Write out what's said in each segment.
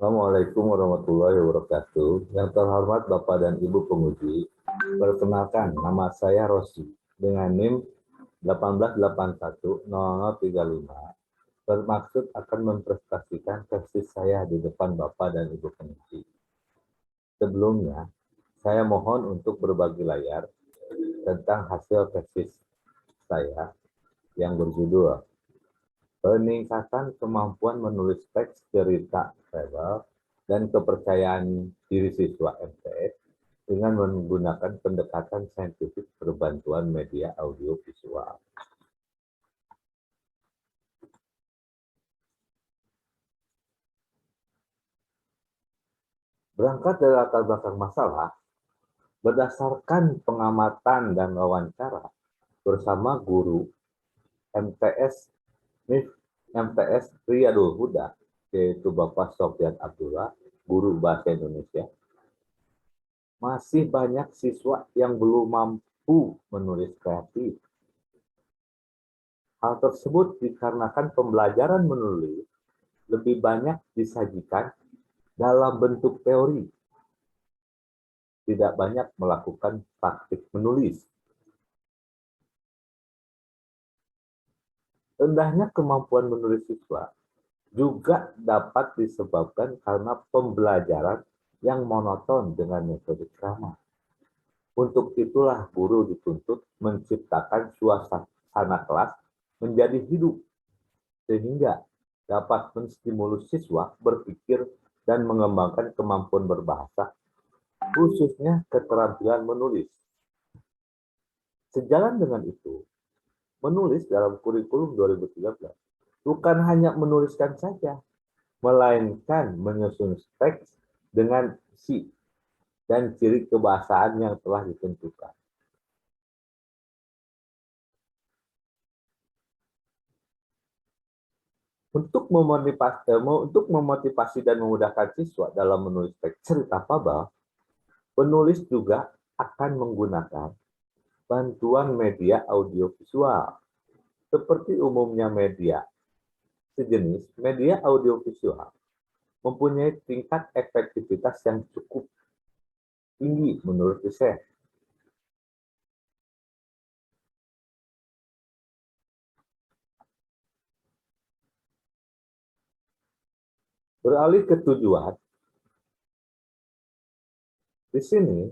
Assalamualaikum warahmatullahi wabarakatuh. Yang terhormat Bapak dan Ibu penguji, perkenalkan nama saya Rossi dengan NIM 18810035. Bermaksud akan mempresentasikan tesis saya di depan Bapak dan Ibu penguji. Sebelumnya, saya mohon untuk berbagi layar tentang hasil tesis saya yang berjudul Peningkatan Kemampuan Menulis Teks Cerita Travel dan Kepercayaan Diri Siswa MTS dengan menggunakan pendekatan saintifik berbantuan media audiovisual. Berangkat dari latar belakang masalah, berdasarkan pengamatan dan wawancara bersama guru MTS MTS Riyadul Huda, yaitu Bapak Sofyan Abdullah, guru bahasa Indonesia, masih banyak siswa yang belum mampu menulis kreatif. Hal tersebut dikarenakan pembelajaran menulis lebih banyak disajikan dalam bentuk teori, tidak banyak melakukan praktik menulis. Rendahnya kemampuan menulis siswa juga dapat disebabkan karena pembelajaran yang monoton dengan metode ceramah. Untuk itulah guru dituntut menciptakan suasana kelas menjadi hidup, sehingga dapat menstimulus siswa berpikir dan mengembangkan kemampuan berbahasa, khususnya keterampilan menulis. Sejalan dengan itu, menulis dalam kurikulum 2013 bukan hanya menuliskan saja, melainkan menyusun teks dengan isi dan ciri kebahasaan yang telah ditentukan. Untuk memotivasi dan memudahkan siswa dalam menulis teks cerita fabel, penulis juga akan menggunakan bantuan media audiovisual. Seperti umumnya media sejenis, media audiovisual mempunyai tingkat efektivitas yang cukup tinggi menurut riset. Beralih ke tujuan, di sini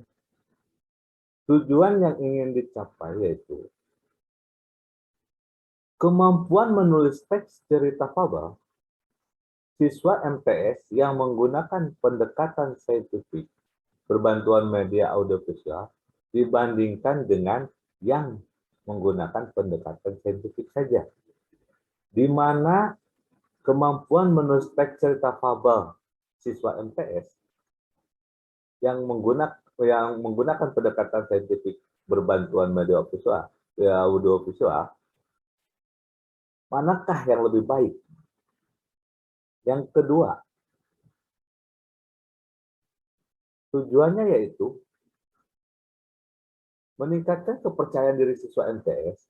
tujuan yang ingin dicapai yaitu kemampuan menulis teks cerita fabel. Siswa MTS yang menggunakan pendekatan saintifik berbantuan media audiovisual dibandingkan dengan yang menggunakan pendekatan saintifik saja, di mana kemampuan menulis teks cerita fabel siswa MTS yang menggunakan pendekatan saintifik berbantuan media audiovisual, manakah yang lebih baik? Yang kedua, tujuannya yaitu meningkatkan kepercayaan diri siswa MTS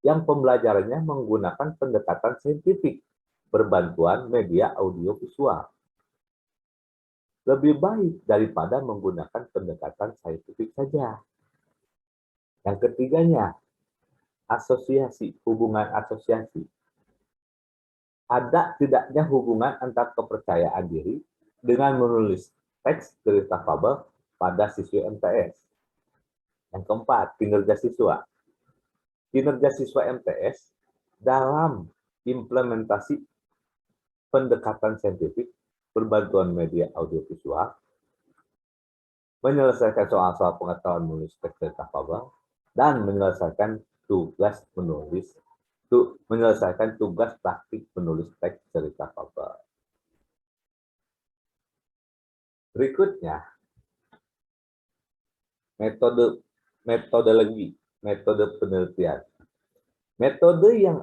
yang pembelajarannya menggunakan pendekatan saintifik berbantuan media audiovisual. Lebih baik daripada menggunakan pendekatan saintifik saja. Yang ketiganya, asosiasi, hubungan asosiasi. Ada tidaknya hubungan antara kepercayaan diri dengan menulis teks cerita fabel pada siswa MTS. Yang keempat, kinerja siswa. Kinerja siswa MTS dalam implementasi pendekatan saintifik berbantuan media audiovisual, menyelesaikan soal-soal pengetahuan menulis teks cerita fabel, dan menyelesaikan tugas praktik menulis teks cerita fabel. Berikutnya, metodologi, metode penelitian. Metode yang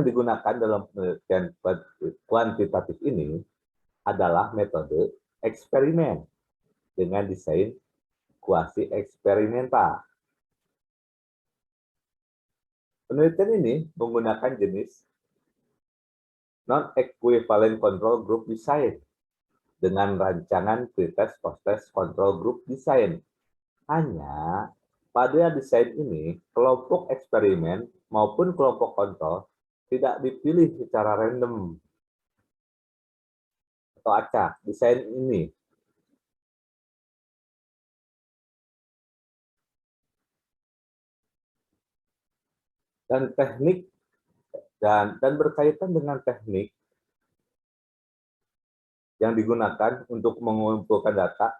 digunakan dalam penelitian kuantitatif ini adalah metode eksperimen dengan desain kuasi eksperimental. Penelitian ini menggunakan jenis Non-equivalent control group design dengan rancangan pretest post-test control group design. Hanya pada desain ini, kelompok eksperimen maupun kelompok kontrol tidak dipilih secara random atau acak. Desain ini dan teknik dan berkaitan dengan teknik yang digunakan untuk mengumpulkan data.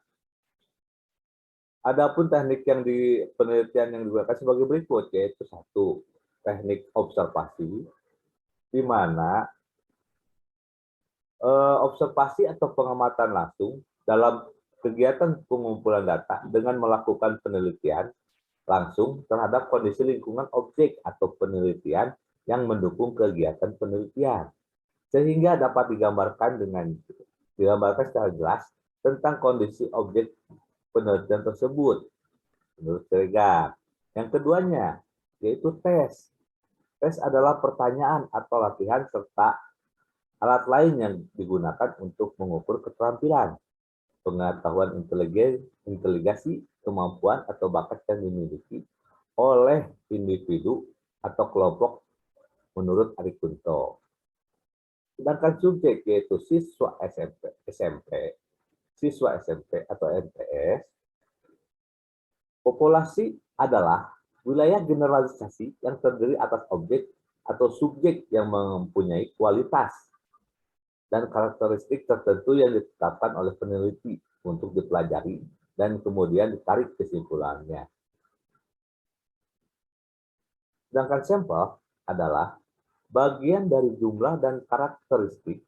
Adapun teknik yang di penelitian yang digunakan sebagai berikut, yaitu satu, teknik observasi, di mana observasi atau pengamatan langsung dalam kegiatan pengumpulan data dengan melakukan penelitian langsung terhadap kondisi lingkungan objek atau penelitian yang mendukung kegiatan penelitian, sehingga dapat digambarkan secara jelas tentang kondisi objek penelitian tersebut menurut Tregar. Yang keduanya yaitu tes. Tes adalah pertanyaan atau latihan serta alat lain yang digunakan untuk mengukur keterampilan, pengetahuan inteligensi, kemampuan atau bakat yang dimiliki oleh individu atau kelompok menurut Ari Kunto. Sedangkan subjek yaitu siswa SMP atau MTS, populasi adalah wilayah generalisasi yang terdiri atas objek atau subjek yang mempunyai kualitas dan karakteristik tertentu yang ditetapkan oleh peneliti untuk dipelajari dan kemudian ditarik kesimpulannya. Sedangkan sampel adalah bagian dari jumlah dan karakteristik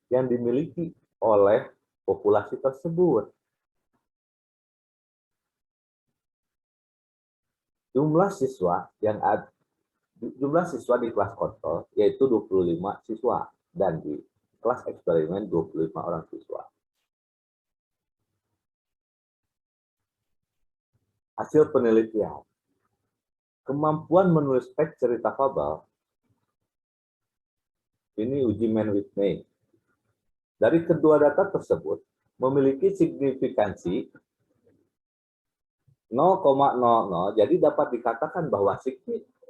yang dimiliki oleh populasi tersebut. Jumlah siswa di kelas kontrol yaitu 25 siswa dan di kelas eksperimen 25 orang siswa. Hasil penelitian. Kemampuan menulis teks cerita fabel. Ini uji Mann-Whitney. Dari kedua data tersebut memiliki signifikansi 0,00, jadi dapat dikatakan bahwa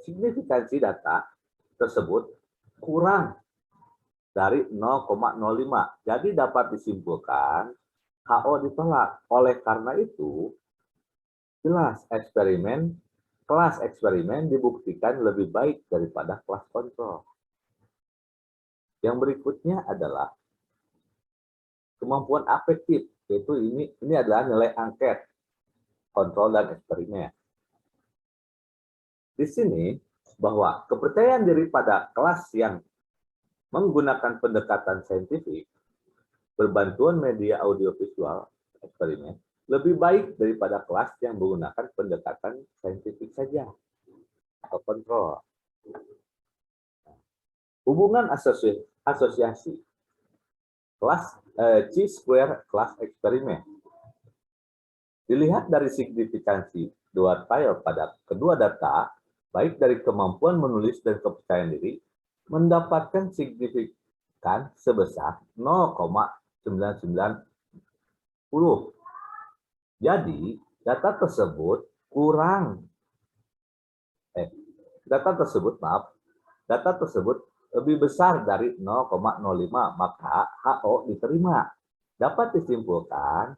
signifikansi data tersebut kurang dari 0,05. Jadi dapat disimpulkan HO ditolak. Oleh karena itu, kelas eksperimen dibuktikan lebih baik daripada kelas kontrol. Yang berikutnya adalah kemampuan afektif, yaitu ini adalah nilai angket kontrol dan eksperimen. Di sini bahwa kepercayaan diri pada kelas yang menggunakan pendekatan saintifik berbantuan media audiovisual eksperimen lebih baik daripada kelas yang menggunakan pendekatan saintifik saja atau kontrol. Hubungan asosiasi kelas chi-square kelas eksperimen. Dilihat dari signifikansi dua tile pada kedua data, baik dari kemampuan menulis dan kepercayaan diri, mendapatkan signifikan sebesar 0,990. Jadi, data tersebut lebih besar dari 0,05, maka HO diterima. Dapat disimpulkan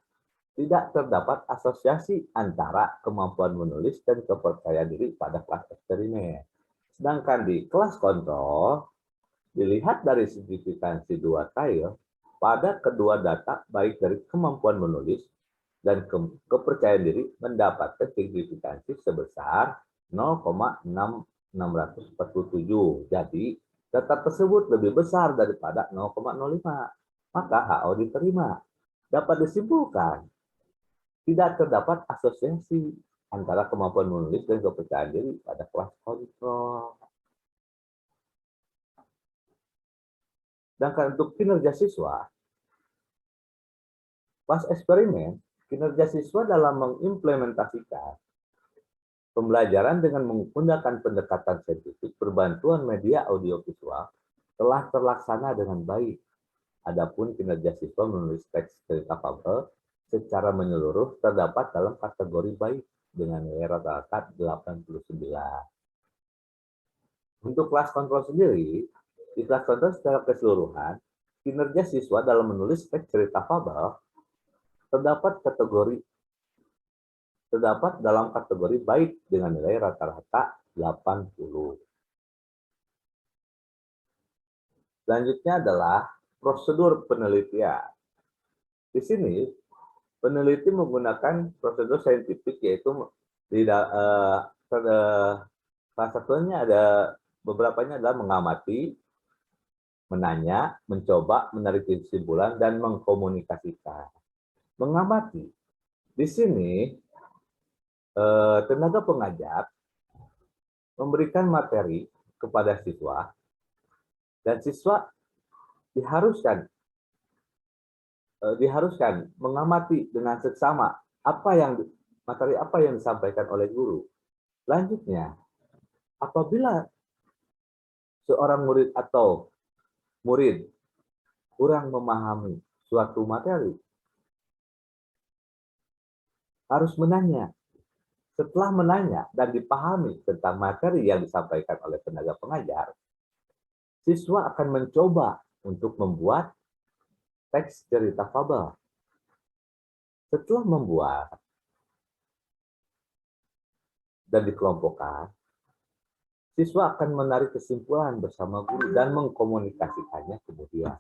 tidak terdapat asosiasi antara kemampuan menulis dan kepercayaan diri pada kelas eksperimen. Sedangkan di kelas kontrol, dilihat dari signifikansi dua tile pada kedua data baik dari kemampuan menulis dan kepercayaan diri mendapatkan signifikansi sebesar 0,647. Jadi, data tersebut lebih besar daripada 0,05. Maka HO diterima. Dapat disimpulkan tidak terdapat asosiasi antara kemampuan menulis dan kepercayaan diri pada kelas kontrol. Sedangkan untuk kinerja siswa, kelas eksperimen, kinerja siswa dalam mengimplementasikan pembelajaran dengan menggunakan pendekatan saintifik berbantuan media audiovisual telah terlaksana dengan baik. Adapun kinerja siswa menulis teks cerita fabel secara menyeluruh terdapat dalam kategori baik dengan nilai rata-rata 89. Untuk kelas kontrol sendiri, di kelas kontrol secara keseluruhan, kinerja siswa dalam menulis teks cerita fabel terdapat dalam kategori baik dengan nilai rata-rata 80. Selanjutnya adalah prosedur penelitian. Di sini, peneliti menggunakan prosedur saintifik, yaitu salah satunya ada beberapanya adalah mengamati, menanya, mencoba, menarik kesimpulan, dan mengkomunikasikan. Mengamati. Di sini, tenaga pengajar memberikan materi kepada siswa, dan siswa diharuskan mengamati dengan seksama materi apa yang disampaikan oleh guru. Selanjutnya, apabila seorang murid atau murid kurang memahami suatu materi, harus menanya. Setelah menanya dan dipahami tentang materi yang disampaikan oleh tenaga pengajar, siswa akan mencoba untuk membuat teks cerita fabel. Setelah membuat dan dikelompokkan, siswa akan menarik kesimpulan bersama guru dan mengkomunikasikannya kemudian.